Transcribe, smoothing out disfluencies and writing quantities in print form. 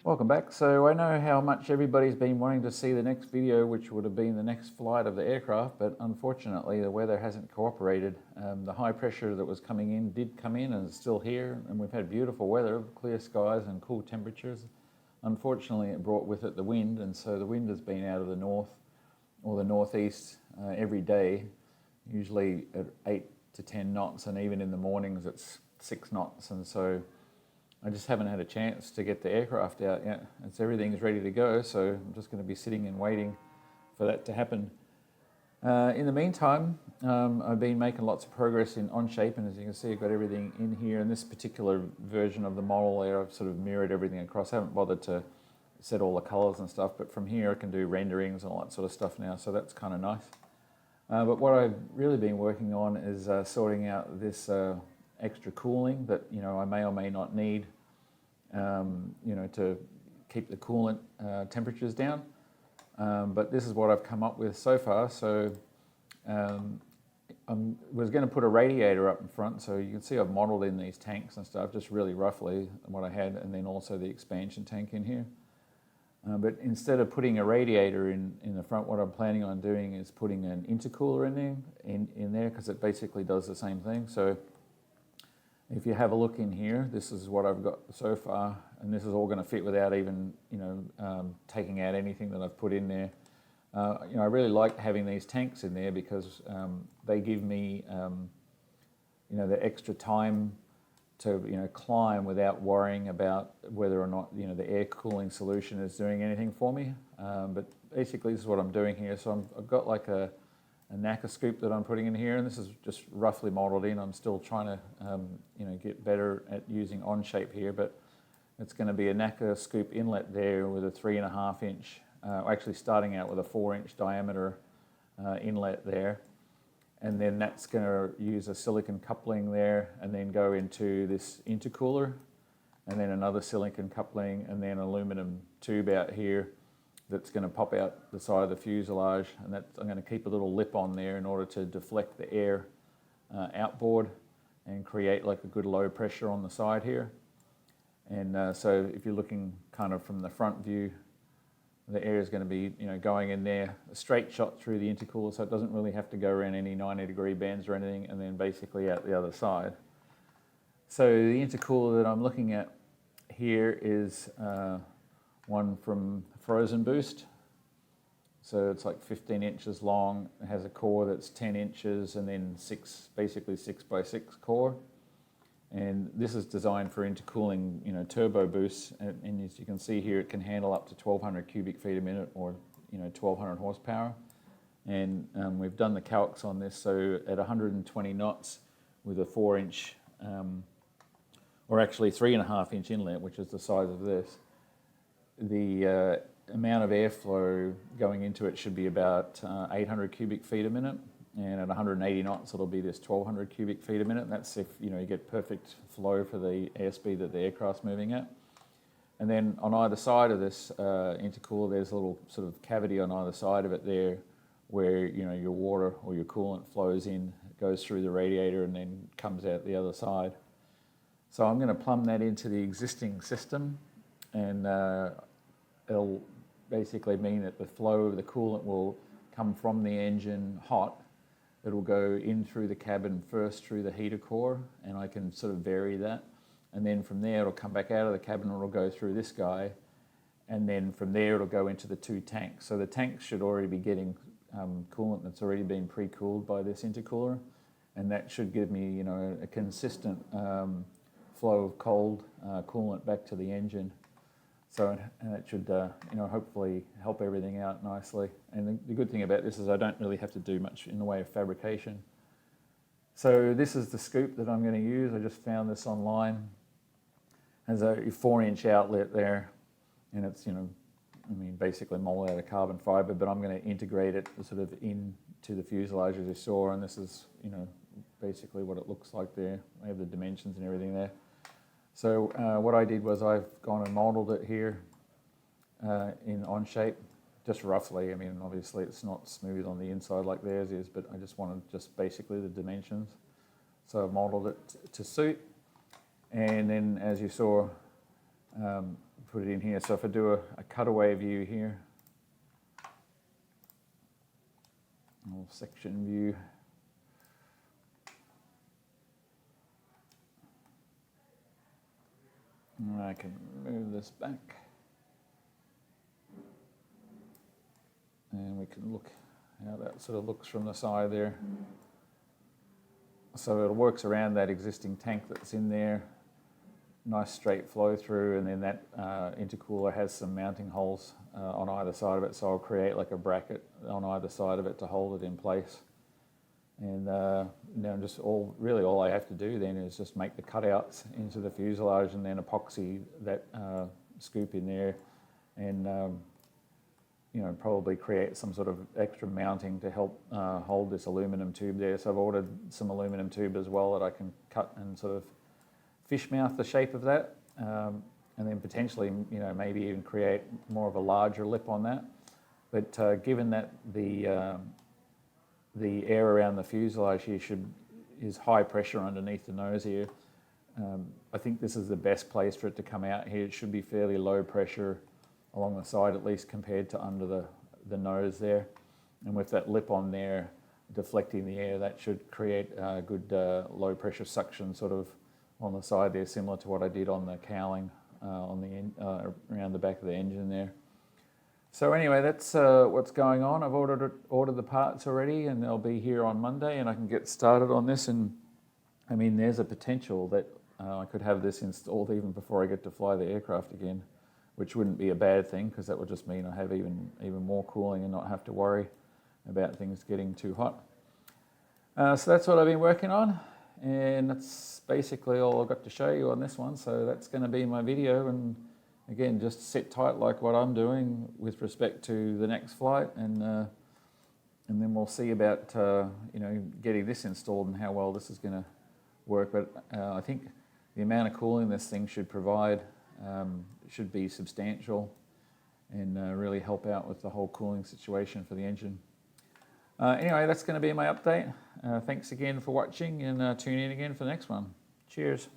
Welcome back. So I know how much everybody's been wanting to see the next video, which would have been the next flight of the aircraft, but unfortunately the weather hasn't cooperated. The high pressure that was coming in did come in and is still here, and we've had beautiful weather, clear skies and cool temperatures. Unfortunately it brought with it the wind, and so the wind has been out of the north or the northeast every day, usually at 8 to 10 knots, and even in the mornings it's 6 knots, and so I just haven't had a chance to get the aircraft out yet. Everything's ready to go, so I'm just going to be sitting and waiting for that to happen. In the meantime, I've been making lots of progress in OnShape, and as you can see, I've got everything in here. In this particular version of the model there, I've sort of mirrored everything across. I haven't bothered to set all the colors and stuff, but from here I can do renderings and all that sort of stuff now, so that's kind of nice. But what I've really been working on is sorting out this extra cooling that I may or may not need, to keep the coolant temperatures down. But this is what I've come up with so far. So I was going to put a radiator up in front, so you can see I've modeled in these tanks and stuff, just really roughly what I had, and then also the expansion tank in here. But instead of putting a radiator in the front, what I'm planning on doing is putting an intercooler in there, because it basically does the same thing. So if you have a look in here, this is what I've got so far, and this is all going to fit without even taking out anything that I've put in there. I really like having these tanks in there because they give me the extra time to climb without worrying about whether or not the air cooling solution is doing anything for me. But basically this is what I'm doing here. So I've got like a NACA scoop that I'm putting in here, and this is just roughly modeled in. I'm still trying to get better at using OnShape here, but it's going to be a NACA scoop inlet there with a 3.5 inch, actually starting out with a 4-inch diameter inlet there. And then that's going to use a silicon coupling there, and then go into this intercooler, and then another silicon coupling, and then aluminum tube out here that's going to pop out the side of the fuselage, and I'm going to keep a little lip on there in order to deflect the air outboard and create like a good low pressure on the side here. And so if you're looking kind of from the front view, the air is going to be going in there, a straight shot through the intercooler, so it doesn't really have to go around any 90-degree bands or anything, and then basically out the other side. So the intercooler that I'm looking at here is one from Frozen Boost. So it's like 15 inches long. It has a core that's 10 inches and then basically 6x6 core. And this is designed for intercooling, turbo boosts. And as you can see here, it can handle up to 1,200 cubic feet a minute, or 1,200 horsepower. And we've done the calcs on this. So at 120 knots with a 4-inch, or actually 3.5 inch inlet, which is the size of this, the amount of airflow going into it should be about 800 cubic feet a minute. And at 180 knots, it'll be this 1,200 cubic feet a minute. And that's if you get perfect flow for the airspeed that the aircraft's moving at. And then on either side of this intercooler, there's a little sort of cavity on either side of it there, where your water or your coolant flows in, goes through the radiator, and then comes out the other side. So I'm going to plumb that into the existing system, and it'll basically mean that the flow of the coolant will come from the engine hot. It'll go in through the cabin first through the heater core, and I can sort of vary that. And then from there, it'll come back out of the cabin, and it'll go through this guy. And then from there, it'll go into the 2 tanks. So the tanks should already be getting coolant that's already been pre-cooled by this intercooler. And that should give me, a consistent flow of cold coolant back to the engine. So it should, hopefully help everything out nicely. And the good thing about this is I don't really have to do much in the way of fabrication. So this is the scoop that I'm going to use. I just found this online. It has a 4-inch outlet there, and it's, basically molded out of carbon fiber, but I'm going to integrate it sort of into the fuselage as you saw, and this is, basically what it looks like there. I have the dimensions and everything there. So what I did was I've gone and modeled it here in OnShape, just roughly. Obviously it's not smooth on the inside like theirs is, but I just wanted basically the dimensions. So I've modeled it to suit. And then as you saw, put it in here. So if I do a cutaway view here, or section view, and I can move this back, and we can look how that sort of looks from the side there. So it works around that existing tank that's in there. Nice straight flow through, and then that intercooler has some mounting holes on either side of it, so I'll create like a bracket on either side of it to hold it in place. And now just all I have to do then is just make the cutouts into the fuselage and then epoxy that scoop in there, and you know, probably create some sort of extra mounting to help hold this aluminum tube there. So I've ordered some aluminum tube as well that I can cut and sort of fish mouth the shape of that, and then potentially, you know, maybe even create more of a larger lip on that. But given that the air around the fuselage here is high pressure underneath the nose here, I think this is the best place for it to come out here. It should be fairly low pressure along the side, at least compared to under the nose there. And with that lip on there deflecting the air, that should create a good low pressure suction sort of on the side there, similar to what I did on the cowling around the back of the engine there. So anyway, that's what's going on. I've ordered the parts already, and they'll be here on Monday, and I can get started on this. And I mean, there's a potential that I could have this installed even before I get to fly the aircraft again, which wouldn't be a bad thing, because that would just mean I have even more cooling and not have to worry about things getting too hot. So that's what I've been working on, and that's basically all I've got to show you on this one. So that's going to be my video, and again, just sit tight like what I'm doing with respect to the next flight, and then we'll see about you know, getting this installed and how well this is going to work. But I think the amount of cooling this thing should provide should be substantial, and really help out with the whole cooling situation for the engine. Anyway, that's going to be my update. Thanks again for watching, and tune in again for the next one. Cheers.